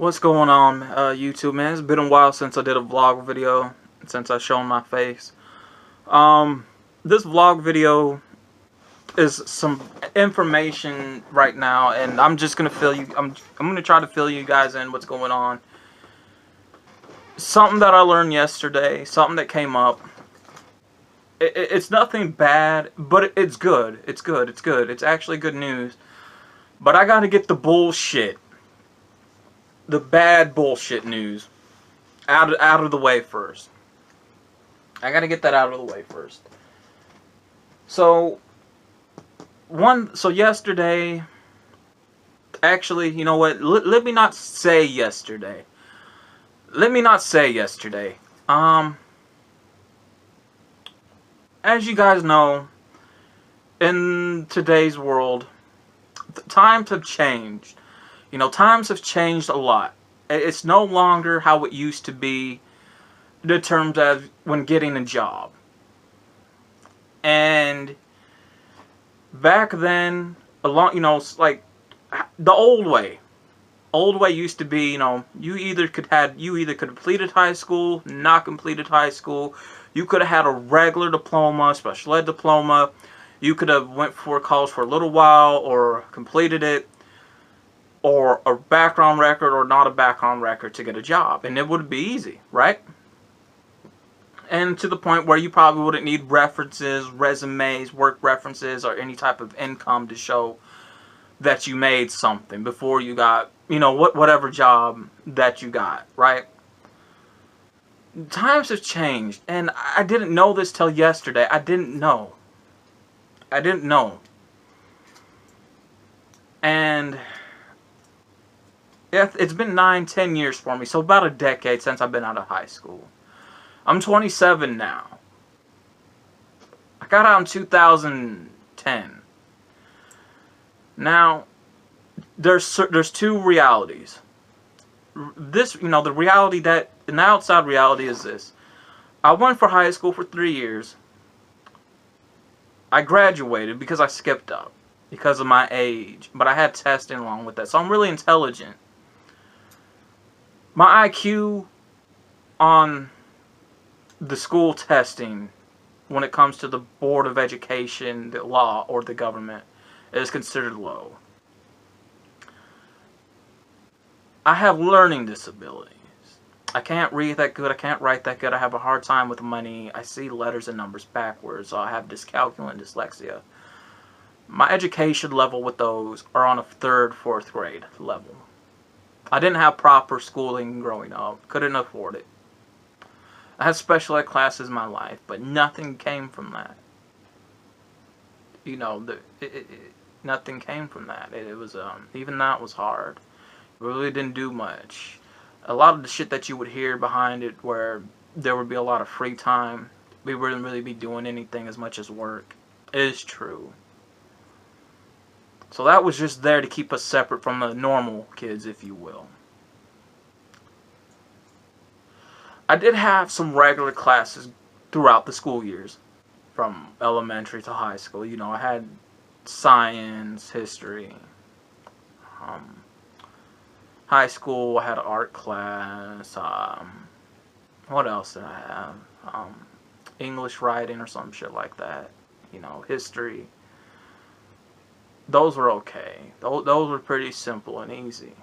What's going on, YouTube, man? It's been a while since I did a vlog video, since I've shown my face. This vlog video is some information right now, and I'm just gonna fill you. I'm gonna try to fill you guys in what's going on. Something that I learned yesterday, something that came up. It's nothing bad, but it's good. It's good. It's good. It's actually good news. But I gotta get the bullshit. The bad bullshit news out of the way first. I gotta get that out of the way first. So yesterday, actually, you know what? Let me not say yesterday. Let me not say yesterday. As you guys know, in today's world, times have changed. You know, times have changed a lot. It's no longer how it used to be in terms of when getting a job. And back then, like the old way. Old way used to be, you either could completed high school, not completed high school. You could have had a regular diploma, special ed diploma. You could have went for college for a little while or completed it. Or a background record or not a background record to get a job. And it would be easy, right? And to the point where you probably wouldn't need references, resumes, work references, or any type of income to show that you made something before you got, whatever job that you got, right? Times have changed, and I didn't know this till yesterday. I didn't know. And yeah, it's been 9-10 years for me, so about a decade since I've been out of high school. I'm 27 now. I got out in 2010. Now, there's two realities. The reality an outside reality is this. I went for high school for 3 years. I graduated because I skipped up because of my age, but I had testing along with that, so I'm really intelligent. My IQ on the school testing, when it comes to the Board of Education, the law, or the government, is considered low. I have learning disabilities. I can't read that good. I can't write that good. I have a hard time with money. I see letters and numbers backwards. So I have dyscalculia and dyslexia. My education level with those are on a 3rd, 4th grade level. I didn't have proper schooling growing up. Couldn't afford it. I had special ed classes in my life, but nothing came from that. Nothing came from that. It was even that was hard. It really didn't do much. A lot of the shit that you would hear behind it, where there would be a lot of free time, we wouldn't really be doing anything as much as work, is true. So that was just there to keep us separate from the normal kids, if you will. I did have some regular classes throughout the school years, from elementary to high school. I had science, history. High school, I had an art class. What else did I have? English writing or some shit like that. History. Those were okay. Those were pretty simple and easy.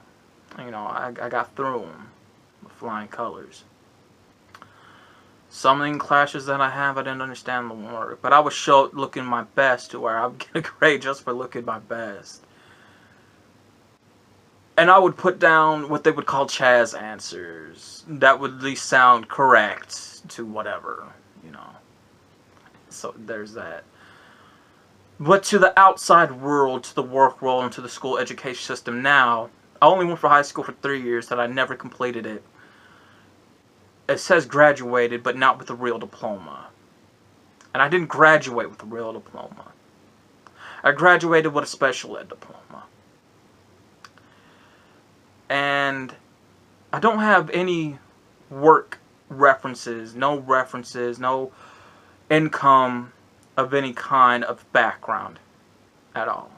I got through them with flying colors. Some of the classes that I have, I didn't understand the work, but I was looking my best to where I would get a grade just for looking my best. And I would put down what they would call Chaz answers. That would at least sound correct to whatever, So there's that. But to the outside world, to the work world, and to the school education system now, I only went for high school for 3 years, that I never completed it. It says graduated, but not with a real diploma. And I didn't graduate with a real diploma. I graduated with a special ed diploma. And I don't have any work references, no income of any kind of background at all.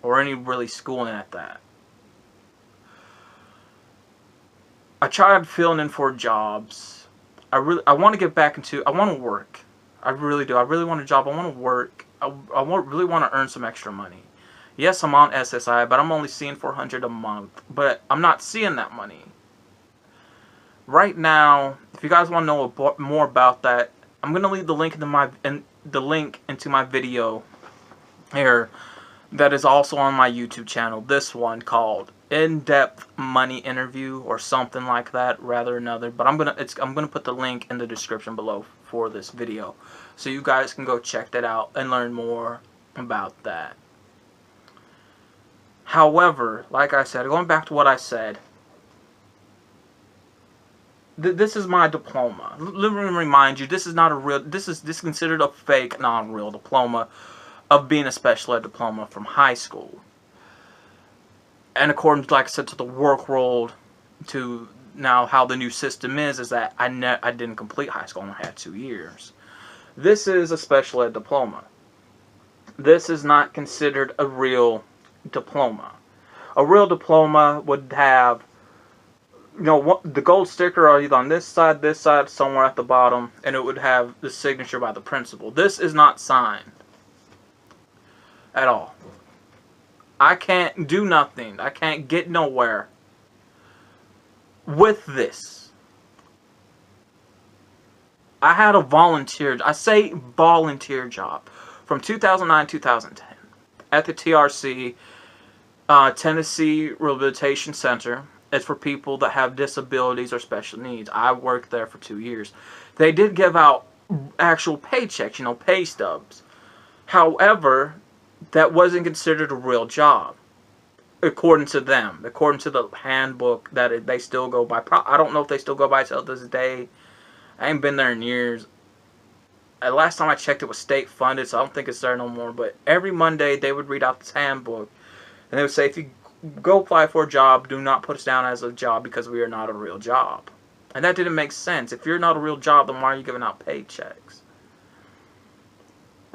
Or any really schooling at that. I tried filling in for jobs. I want to get back into. I want to work. I really do. I really want a job. I want to work. Really want to earn some extra money. Yes, I'm on SSI, but I'm only seeing $400 a month. But I'm not seeing that money right now. If you guys want to know more about that, I'm gonna leave the link into my video here. That is also on my YouTube channel. This one called In-Depth Money Interview or something like that, rather another. But I'm gonna put the link in the description below for this video, so you guys can go check that out and learn more about that. However, like I said, going back to what I said, this is my diploma. Let me remind you, this is not a real. This is considered a fake, non-real diploma of being a special ed diploma from high school. And according to, like I said, to the work world, to now how the new system is that I didn't complete high school. I only had 2 years. This is a special ed diploma. This is not considered a real diploma. A real diploma would have, the gold sticker either on this side, somewhere at the bottom, and it would have the signature by the principal. This is not signed at all. I can't do nothing. I can't get nowhere with this. I had a volunteer job from 2009 2010 at the TRC, Tennessee Rehabilitation Center. It's for people that have disabilities or special needs. I worked there for 2 years. They did give out actual paychecks, pay stubs. However, that wasn't considered a real job, according to them. According to the handbook that they still go by. I don't know if they still go by till this day. I ain't been there in years. Last time I checked, it was state funded, so I don't think it's there no more. But every Monday, they would read out this handbook, and they would say, if you go apply for a job, do not put us down as a job because we are not a real job. And that didn't make sense. If you're not a real job, then why are you giving out paychecks?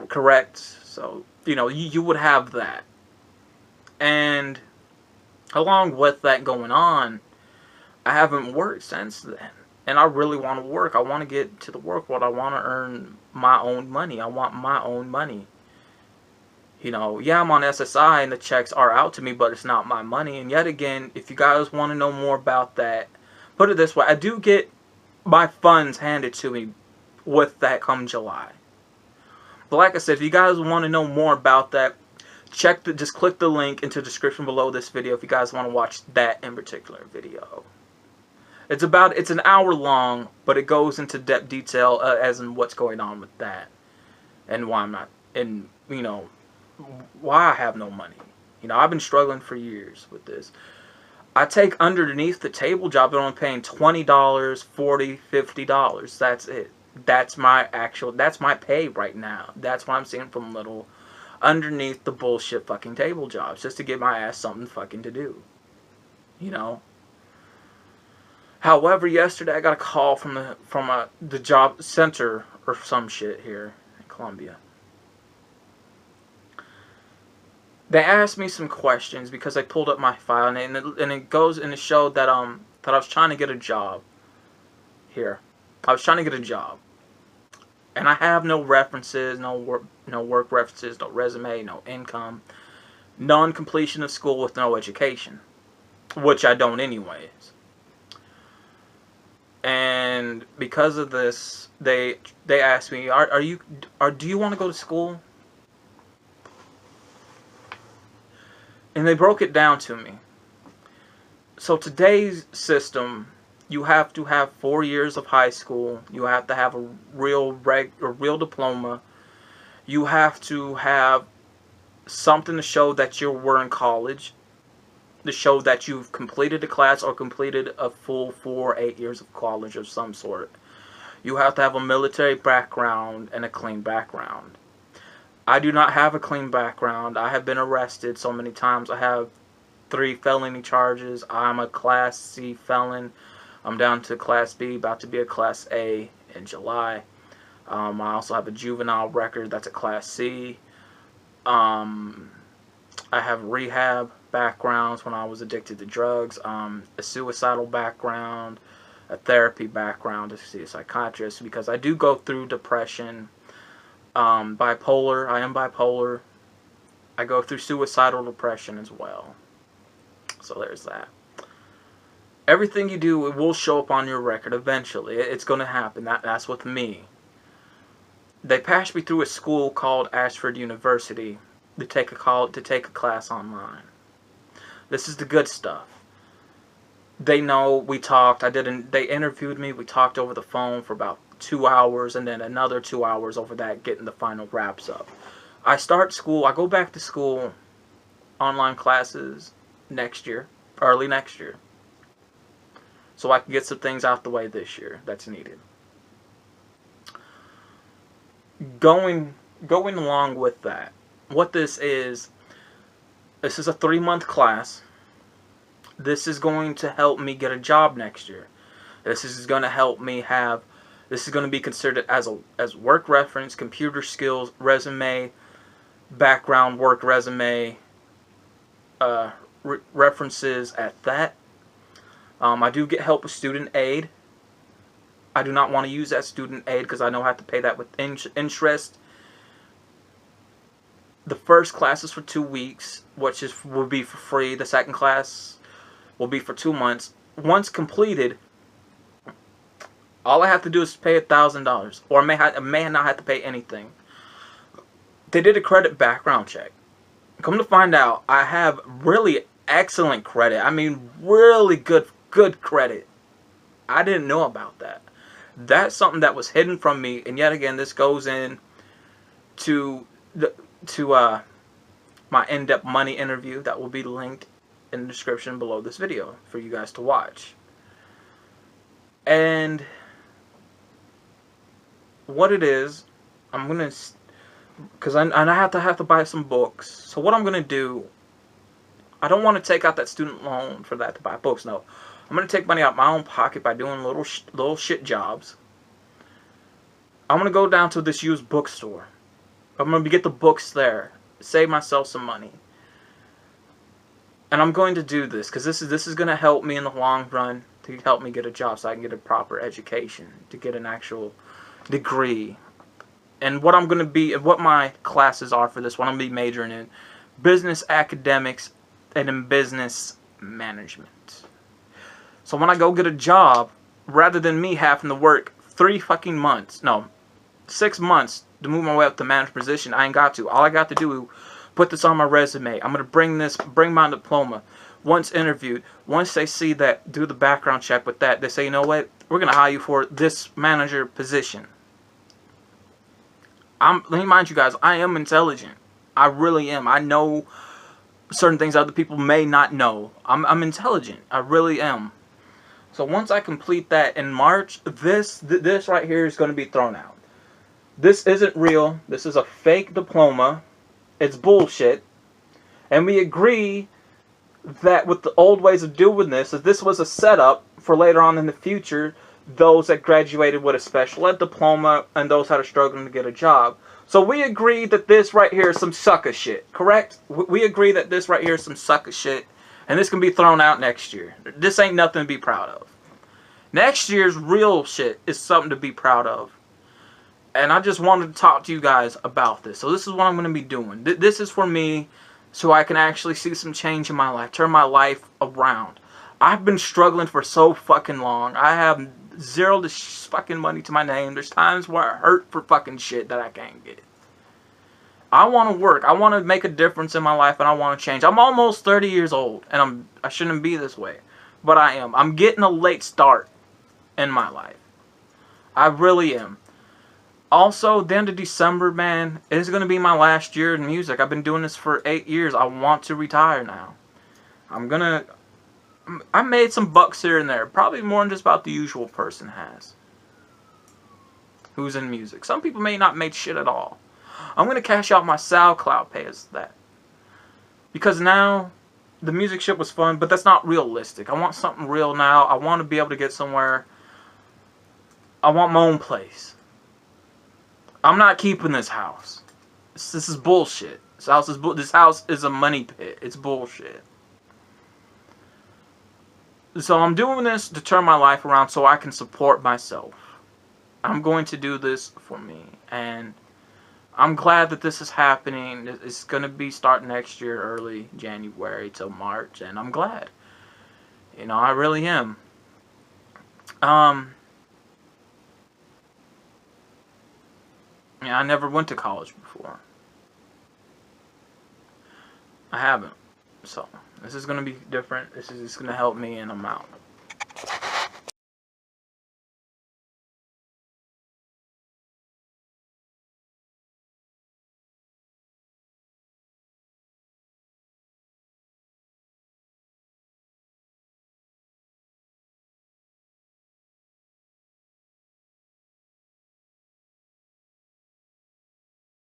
Correct? So, you would have that. And along with that going on, I haven't worked since then. And I really want to work. I want to get to the work world. I want to earn my own money. I want my own money. Yeah, I'm on SSI and the checks are out to me, but it's not my money. And yet again, if you guys want to know more about that, put it this way. I do get my funds handed to me with that come July. But like I said, if you guys want to know more about that, just click the link into the description below this video if you guys want to watch that in particular video. It's an hour long, but it goes into depth detail as in what's going on with that. And why I'm not, and why I have no money. I've been struggling for years with this. I take underneath the table job, they're only paying $20, $40, $50. That's it. That's my pay right now. That's what I'm seeing from little underneath the bullshit fucking table jobs, just to get my ass something fucking to do. However, yesterday I got a call from the job center or some shit here in Columbia. They asked me some questions because I pulled up my file, and it showed that that I was trying to get a job here. I was trying to get a job, and I have no references, no work references, no resume, no income, non-completion of school with no education, which I don't anyways. And because of this, they asked me, do you want to go to school? And they broke it down to me. So today's system, you have to have 4 years of high school. You have to have a real diploma. You have to have something to show that you were in college, to show that you've completed a class or completed a full 8 years of college of some sort. You have to have a military background and a clean background. I do not have a clean background. I have been arrested so many times. I have 3 felony charges. I'm a Class C felon. I'm down to Class B, about to be a Class A in July. I also have a juvenile record. That's a Class C. I have rehab. backgrounds when I was addicted to drugs, a suicidal background, a therapy background to see a psychiatrist, because I do go through depression, bipolar. I am bipolar. I go through suicidal depression as well. So there's that. Everything you do, it will show up on your record eventually. It's going to happen. That's with me. They passed me through a school called Ashford University to take a class online. This is the good stuff. They know we talked. They interviewed me. We talked over the phone for about 2 hours, and then another 2 hours over that, getting the final wraps up. I start school. I go back to school, online classes next year, early next year, so I can get some things out the way this year that's needed. Going along with that, what this is a 3-month class. This is going to help me get a job next year. This is going to help me have. This is going to be considered as work reference, computer skills, resume, background work resume, references at that. I do get help with student aid. I do not want to use that student aid because I know I have to pay that with interest. The first class is for 2 weeks, which will be for free. The second class will be for 2 months. Once completed, all I have to do is pay $1,000, or I may not have to pay anything. They did a credit background check. Come to find out, I have really excellent credit. I mean, really good credit. I didn't know about that. That's something that was hidden from me, and yet again, this goes in to my in-depth money interview that will be linked in the description below this video for you guys to watch. And what it is, I'm gonna, because I have to buy some books. So what I'm gonna do, I don't want to take out that student loan for that to buy books. No, I'm gonna take money out of my own pocket by doing little shit jobs. I'm gonna go down to this used bookstore. I'm gonna get the books there, save myself some money. And I'm going to do this because this is going to help me in the long run, to help me get a job so I can get a proper education, to get an actual degree. And what I'm going to be, what my classes are for this one, I'm going to be majoring in business academics and in business management. So when I go get a job, rather than me having to work 6 months to move my way up to manager position, I ain't got to. All I got to do, put this on my resume. I'm going to bring my diploma. Once interviewed, once they see that, do the background check with that, they say, you know what, we're going to hire you for this manager position. Let me remind you guys, I am intelligent. I really am. I know certain things other people may not know. I'm intelligent. I really am. So once I complete that in March, this right here is going to be thrown out. This isn't real. This is a fake diploma. It's bullshit. And we agree that with the old ways of doing this, that this was a setup for later on in the future, those that graduated with a special ed diploma and those that are struggling to get a job. So we agree that this right here is some sucker shit, correct? We agree that this right here is some sucker shit, and this can be thrown out next year. This ain't nothing to be proud of. Next year's real shit is something to be proud of. And I just wanted to talk to you guys about this. So this is what I'm going to be doing. This is for me, so I can actually see some change in my life. Turn my life around. I've been struggling for so fucking long. I have zero fucking money to my name. There's times where I hurt for fucking shit that I can't get. I want to work. I want to make a difference in my life, and I want to change. I'm almost 30 years old, and I shouldn't be this way. But I am. I'm getting a late start in my life. I really am. Also, the end of December, man, is going to be my last year in music. I've been doing this for 8 years. I want to retire now. I made some bucks here and there. Probably more than just about the usual person has. Who's in music. Some people may not make shit at all. I'm going to cash out my SoundCloud pay as that. Because now, the music shit was fun, but that's not realistic. I want something real now. I want to be able to get somewhere. I want my own place. I'm not keeping this house. This is bullshit. This house is a money pit. It's bullshit. So I'm doing this to turn my life around so I can support myself. I'm going to do this for me. And I'm glad that this is happening. It's going to be starting next year, early January till March. And I'm glad. I really am. Um, I never went to college before. I haven't. So, this is going to be different. This is just going to help me, and I'm out.